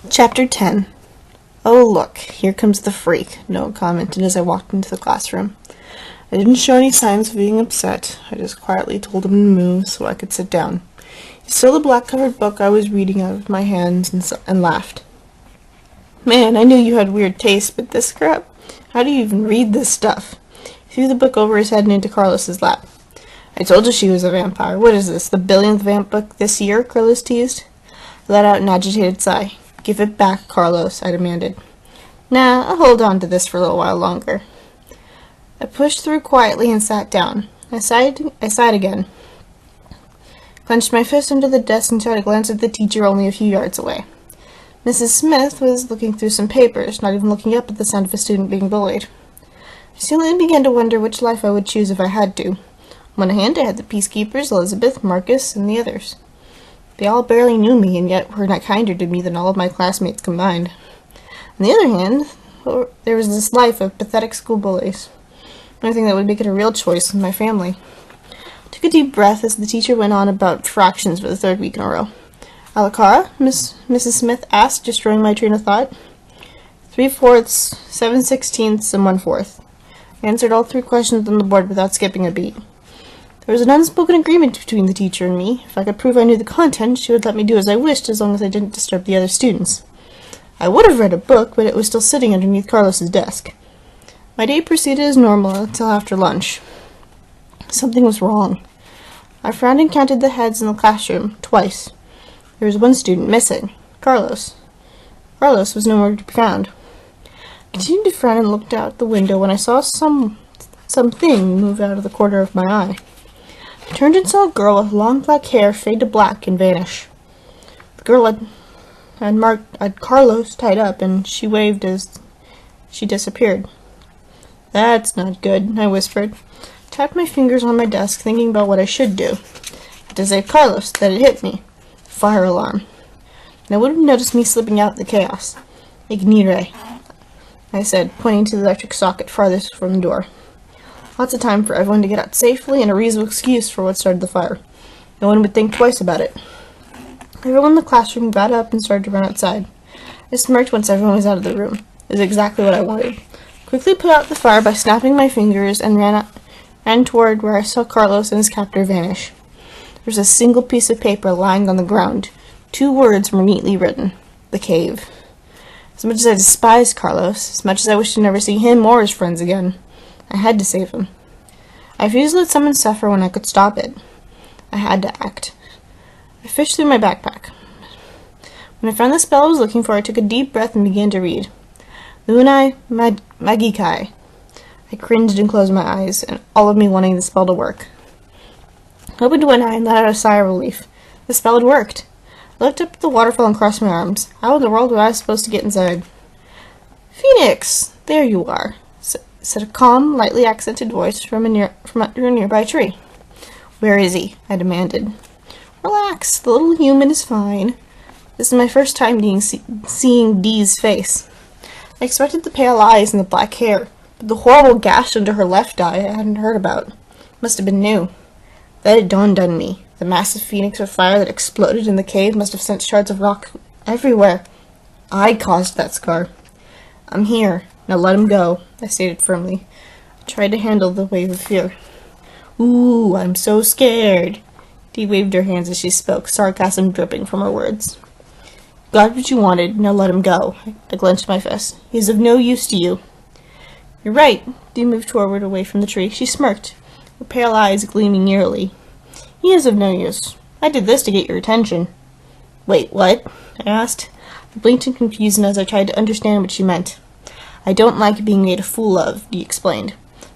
Chapter 10. "Oh, look, here comes the freak," Noah commented as I walked into the classroom. I didn't show any signs of being upset. I just quietly told him to move so I could sit down. He stole the black-covered book I was reading out of my hands and laughed. "Man, I knew you had weird taste, but this crap? How do you even read this stuff?" He threw the book over his head and into Carlos's lap. "I told you she was a vampire. What is this, the billionth vamp book this year?" Carlos teased. I let out an agitated sigh. "Give it back, Carlos," I demanded. "Nah, I'll hold on to this for a little while longer." I pushed through quietly and sat down. I sighed again, clenched my fist under the desk and tried to glance at the teacher only a few yards away. Mrs. Smith was looking through some papers, not even looking up at the sound of a student being bullied. I suddenly began to wonder which life I would choose if I had to. On one hand, I had the peacekeepers, Elizabeth, Marcus, and the others. They all barely knew me, and yet were not kinder to me than all of my classmates combined. On the other hand, there was this life of pathetic school bullies. The only thing that would make it a real choice was my family. I took a deep breath as the teacher went on about fractions for the third week in a row. "Alacara?" Mrs. Smith asked, destroying my train of thought. 3/4, 7/16, and 1/4. I answered all three questions on the board without skipping a beat. There was an unspoken agreement between the teacher and me. If I could prove I knew the content, she would let me do as I wished as long as I didn't disturb the other students. I would have read a book, but it was still sitting underneath Carlos's desk. My day proceeded as normal until after lunch. Something was wrong. I frowned and counted the heads in the classroom, twice. There was one student missing. Carlos. Carlos was nowhere to be found. I continued to frown and looked out the window when I saw something move out of the corner of my eye. I turned and saw a girl with long black hair fade to black and vanish. The girl had Carlos tied up, and she waved as she disappeared. "That's not good," I whispered. I tapped my fingers on my desk, thinking about what I should do. I had to save Carlos. Then it hit me. Fire alarm. And I would have noticed me slipping out in the chaos. "Ignire," I said, pointing to the electric socket farthest from the door. Lots of time for everyone to get out safely and a reasonable excuse for what started the fire. No one would think twice about it. Everyone in the classroom got up and started to run outside. I smirked once everyone was out of the room. It was exactly what I wanted. Quickly put out the fire by snapping my fingers and ran toward where I saw Carlos and his captor vanish. There was a single piece of paper lying on the ground. 2 words were neatly written. "The cave." As much as I despised Carlos, as much as I wished to never see him or his friends again, I had to save him. I refused to let someone suffer when I could stop it. I had to act. I fished through my backpack. When I found the spell I was looking for, I took a deep breath and began to read. "Lunai Magikai." I cringed and closed my eyes, and all of me wanting the spell to work. I opened one eye and let out a sigh of relief. The spell had worked. I looked up at the waterfall and crossed my arms. How in the world was I supposed to get inside? "Phoenix, there you are," said a calm, lightly accented voice from under a nearby tree. "Where is he?" I demanded. "Relax, the little human is fine." This is my first time seeing Dee's face. I expected the pale eyes and the black hair, but the horrible gash under her left eye I hadn't heard about. Must have been new. Then it dawned on me. The massive phoenix of fire that exploded in the cave must have sent shards of rock everywhere. I caused that scar. "I'm here. Now let him go," I stated firmly. I tried to handle the wave of fear. "Ooh, I'm so scared." Dee waved her hands as she spoke, sarcasm dripping from her words. "Got what you wanted. Now let him go." I clenched my fist. "He's of no use to you." "You're right." Dee moved forward away from the tree. She smirked, her pale eyes gleaming eerily. "He is of no use. I did this to get your attention." "Wait, what?" I asked. I blinked in confusion as I tried to understand what she meant. "I don't like being made a fool of," Dee explained.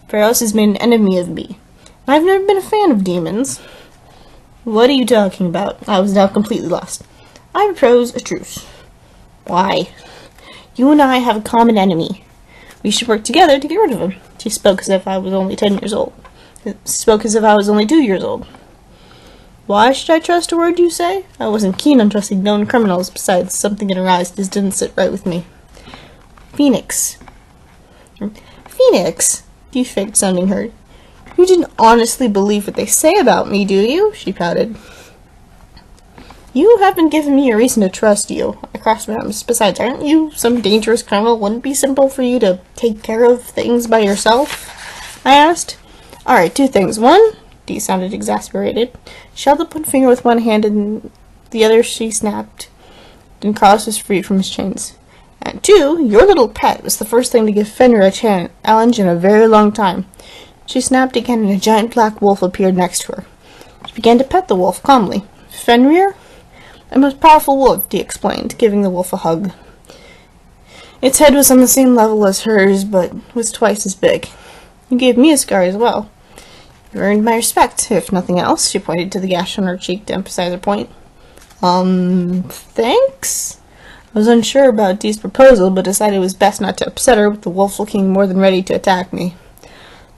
"Pharaohs has made an enemy of me. And I've never been a fan of demons." "What are you talking about?" I was now completely lost. "I propose a truce." "Why?" "You and I have a common enemy. We should work together to get rid of him." She spoke as if I was only 10 years old. Spoke as if I was only 2 years old. "Why should I trust a word you say?" I wasn't keen on trusting known criminals. Besides, something in her eyes just didn't sit right with me. "Phoenix." "Phoenix?" Dee faked sounding hurt. "You didn't honestly believe what they say about me, do you?" She pouted. You haven't given me a reason to trust you. I crossed my arms. Besides, aren't you some dangerous criminal? Wouldn't it be simple for you to take care of things by yourself? I asked. Alright, 2 things. 1, Dee sounded exasperated. She held up one finger with one hand and the other she snapped. Then Carlos was freed from his chains. And 2, your little pet was the first thing to give Fenrir a challenge in a very long time. She snapped again and a giant black wolf appeared next to her. She began to pet the wolf calmly. Fenrir? A most powerful wolf, Dee explained, giving the wolf a hug. Its head was on the same level as hers, but was twice as big. You gave me a scar as well. You earned my respect, if nothing else. She pointed to the gash on her cheek to emphasize her point. Thanks? I was unsure about Dee's proposal, but decided it was best not to upset her with the wolf looking more than ready to attack me.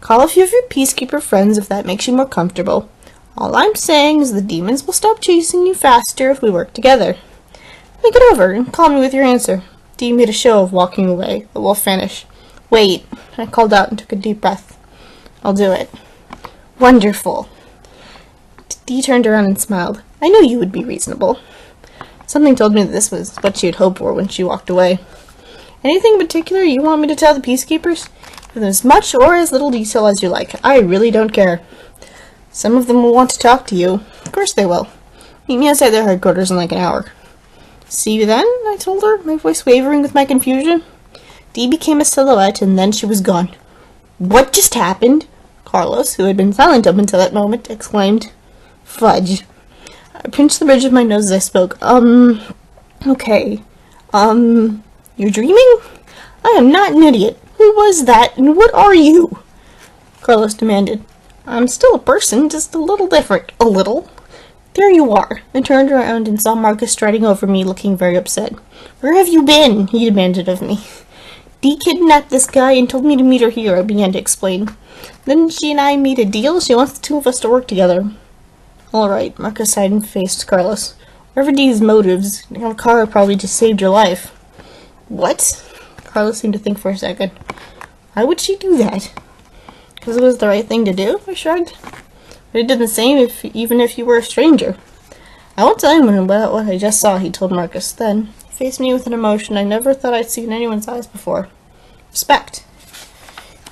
Call a few of your peacekeeper friends if that makes you more comfortable. All I'm saying is the demons will stop chasing you faster if we work together. Think it over and call me with your answer. Dee made a show of walking away. The wolf vanished. Wait, I called out and took a deep breath. I'll do it. Wonderful. Dee turned around and smiled. I knew you would be reasonable. Something told me that this was what she had hoped for when she walked away. Anything in particular you want me to tell the peacekeepers? With as much or as little detail as you like. I really don't care. Some of them will want to talk to you. Of course they will. Meet me outside their headquarters in like an hour. See you then, I told her, my voice wavering with my confusion. Dee became a silhouette, and then she was gone. What just happened? Carlos, who had been silent up until that moment, exclaimed. Fudge. I pinched the bridge of my nose as I spoke. Okay. You're dreaming? I am not an idiot. Who was that, and what are you? Carlos demanded. I'm still a person, just a little different. A little? There you are. I turned around and saw Marcus striding over me, looking very upset. Where have you been? He demanded of me. Dee kidnapped this guy and told me to meet her here, I began to explain. Then she and I made a deal. She wants the 2 of us to work together. All right, Marcus sighed and faced Carlos. Whatever Dee's motives, Kara probably just saved your life. What? Carlos seemed to think for a second. Why would she do that? Because it was the right thing to do, I shrugged. But it did the same even if you were a stranger. I won't tell anyone about what I just saw, he told Marcus. Then he faced me with an emotion I never thought I'd seen in anyone's eyes before. Respect.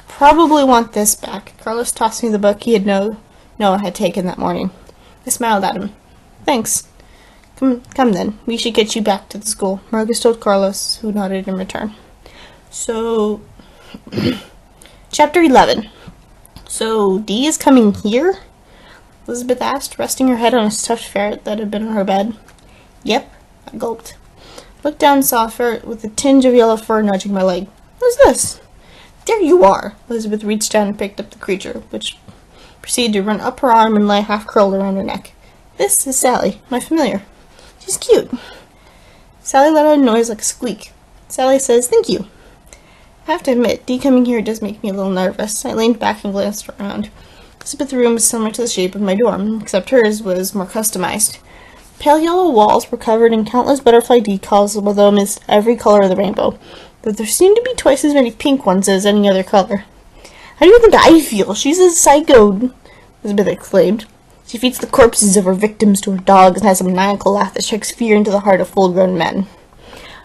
Probably want this back. Carlos tossed me the book he had Noah had taken that morning. I smiled at him. Thanks. Come then. We should get you back to the school, Marcus told Carlos, who nodded in return. So, Chapter 11. So, Dee is coming here? Elizabeth asked, resting her head on a stuffed ferret that had been on her bed. Yep, I gulped. Looked down and saw a ferret with a tinge of yellow fur nudging my leg. What's this? There you are! Elizabeth reached down and picked up the creature, which proceeded to run up her arm and lay half curled around her neck. This is Sally, my familiar. She's cute. Sally let out a noise like a squeak. Sally says, thank you. I have to admit, Dee coming here does make me a little nervous. I leaned back and glanced around. Elizabeth's room was similar to the shape of my dorm, except hers was more customized. Pale yellow walls were covered in countless butterfly decals with almost every color of the rainbow, but there seemed to be twice as many pink ones as any other color. How do you think I feel? She's a psycho, Elizabeth exclaimed. She feeds the corpses of her victims to her dogs and has a maniacal laugh that strikes fear into the heart of full-grown men.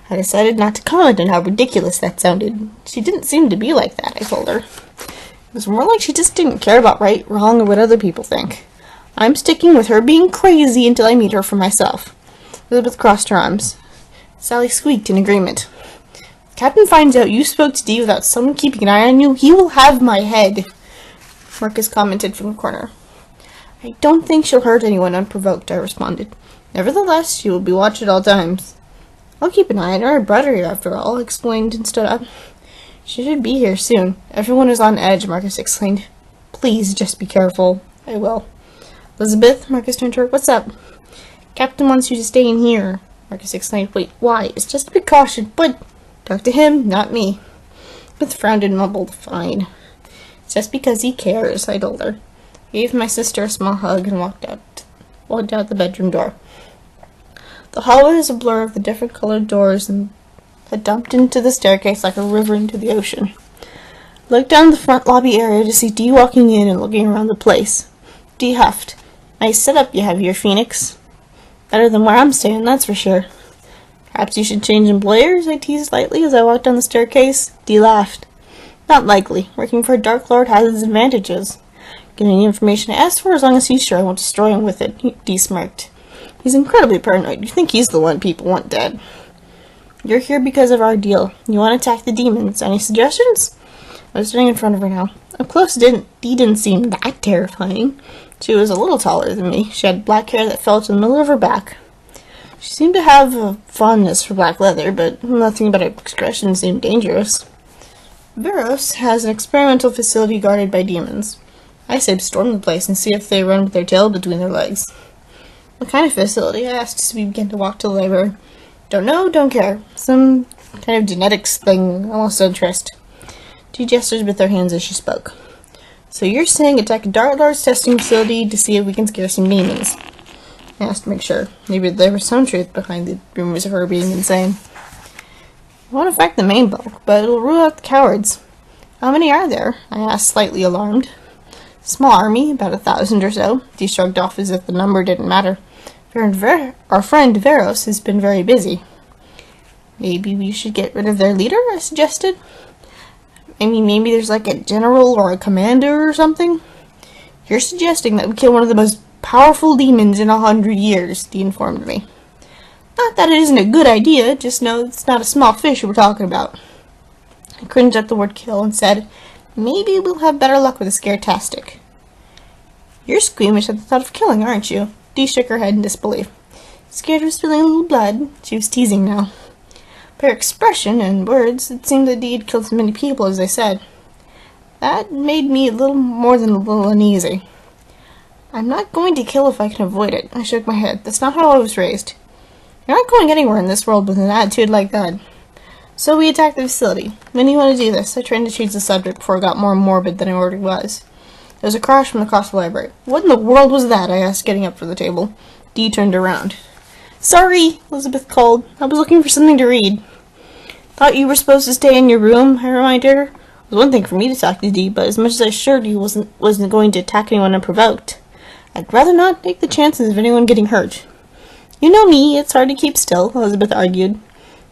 I decided not to comment on how ridiculous that sounded. She didn't seem to be like that, I told her. It was more like she just didn't care about right, wrong, or what other people think. I'm sticking with her being crazy until I meet her for myself. Elizabeth crossed her arms. Sally squeaked in agreement. If the captain finds out you spoke to Dee without someone keeping an eye on you, he will have my head, Marcus commented from the corner. I don't think she'll hurt anyone unprovoked, I responded. Nevertheless, she will be watched at all times. I'll keep an eye on her. I brought her here after all, explained and stood up. She should be here soon. Everyone is on edge, Marcus exclaimed. Please, just be careful. I will. Elizabeth, Marcus turned to her. What's up? Captain wants you to stay in here, Marcus exclaimed. Wait, why? It's just a precaution, but talk to him, not me. Elizabeth frowned and mumbled, fine. It's just because he cares, I told her. I gave my sister a small hug and walked out the bedroom door. The hallway was a blur of the different colored doors and had dumped into the staircase like a river into the ocean. I looked down the front lobby area to see Dee walking in and looking around the place. Dee huffed. Nice setup you have here, Phoenix. Better than where I'm staying, that's for sure. Perhaps you should change employers, I teased lightly as I walked down the staircase. Dee laughed. Not likely. Working for a Dark Lord has its advantages. Get any information I asked for as long as he's sure I won't destroy him with it, Dee smirked. He's incredibly paranoid. You think he's the one people want dead. You're here because of our deal. You want to attack the demons. Any suggestions? I was standing in front of her now. Up close, Dee didn't seem that terrifying. She was a little taller than me. She had black hair that fell to the middle of her back. She seemed to have a fondness for black leather, but nothing about her expression seemed dangerous. Veros has an experimental facility guarded by demons. I said storm the place and see if they run with their tail between their legs. What kind of facility? I asked as we began to walk to the library. Don't know, don't care. Some kind of genetics thing, almost interest. She gestured with her hands as she spoke. So you're saying attack a Dark Lord's testing facility to see if we can scare some demons? I asked to make sure. Maybe there was some truth behind the rumors of her being insane. It won't affect the main bulk, but it'll rule out the cowards. How many are there? I asked, slightly alarmed. Small army, about 1,000 or so. He shrugged off as if the number didn't matter. Our friend Veros has been very busy. Maybe we should get rid of their leader, I suggested. I mean, maybe there's like a general or a commander or something? You're suggesting that we kill one of the most powerful demons in 100 years, Dee informed me. Not that it isn't a good idea, just know it's not a small fish we're talking about. I cringed at the word kill and said, maybe we'll have better luck with a scare-tastic. You're squeamish at the thought of killing, aren't you? Dee shook her head in disbelief. Scared of spilling a little blood? She was teasing now. By her expression and words, it seemed that Dee had killed as many people as they said. That made me a little more than a little uneasy. I'm not going to kill if I can avoid it. I shook my head. That's not how I was raised. You're not going anywhere in this world with an attitude like that. So we attacked the facility. When do you want to do this? I tried to change the subject before it got more morbid than it already was. There was a crash from across the library. What in the world was that? I asked, getting up from the table. Dee turned around. Sorry, Elizabeth called. I was looking for something to read. Thought you were supposed to stay in your room, I reminded her. It was one thing for me to talk to Dee, but as much as I assured you wasn't going to attack anyone unprovoked, I'd rather not take the chances of anyone getting hurt. You know me, it's hard to keep still, Elizabeth argued.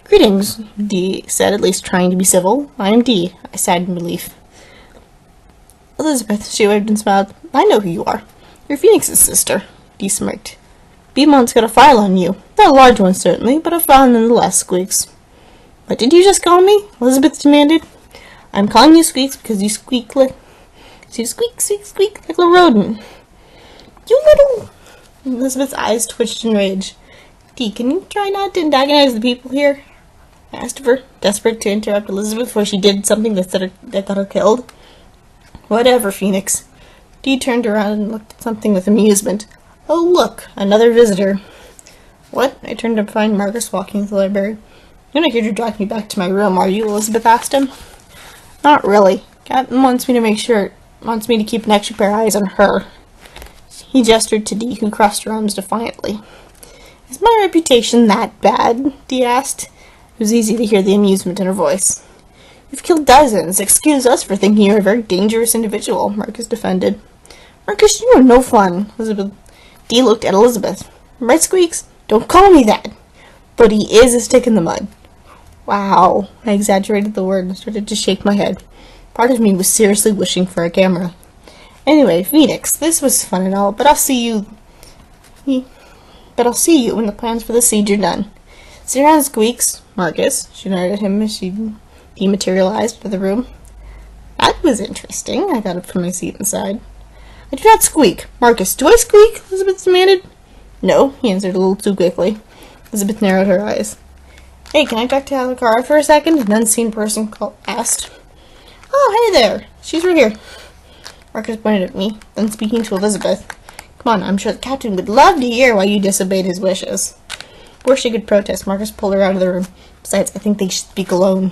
Greetings, Dee said, at least trying to be civil. I am Dee, I sighed in relief. Elizabeth, she waved and smiled. I know who you are. You're Phoenix's sister, Dee smirked. Beaumont's got a file on you. Not a large one, certainly, but a file nonetheless, Squeaks. What did you just call me? Elizabeth demanded. I'm calling you Squeaks because you squeak like... So you squeak, squeak, squeak like a rodent. You little... Elizabeth's eyes twitched in rage. Dee, can you try not to antagonize the people here? I asked of her, desperate to interrupt Elizabeth before she did something that got her killed. Whatever, Phoenix. Dee turned around and looked at something with amusement. Oh, look, another visitor. What? I turned to find Marcus walking into the library. You're not here to drive me back to my room, are you? Elizabeth asked him. Not really. Captain wants me to keep an extra pair of eyes on her. He gestured to Dee, who crossed her arms defiantly. Is my reputation that bad? Dee asked. It was easy to hear the amusement in her voice. You've killed dozens. Excuse us for thinking you're a very dangerous individual, Marcus defended. Marcus, you are no fun. Dee looked at Elizabeth. Right, Squeaks? Don't call me that. But he is a stick in the mud. Wow. I exaggerated the word and started to shake my head. Part of me was seriously wishing for a camera. Anyway, Phoenix, this was fun and all, but I'll see you when the plans for the siege are done. Sit around, Squeaks, Marcus. She nodded at him as she dematerialized to the room. That was interesting. I got up from my seat inside. I do not squeak. Marcus, do I squeak? Elizabeth demanded. No, he answered a little too quickly. Elizabeth narrowed her eyes. Hey, can I talk to Alucard for a second? An unseen person asked. Oh, hey there. She's right here. Marcus pointed at me, then speaking to Elizabeth. Come on, I'm sure the captain would love to hear why you disobeyed his wishes. Before she could protest, Marcus pulled her out of the room. Besides, I think they should speak alone.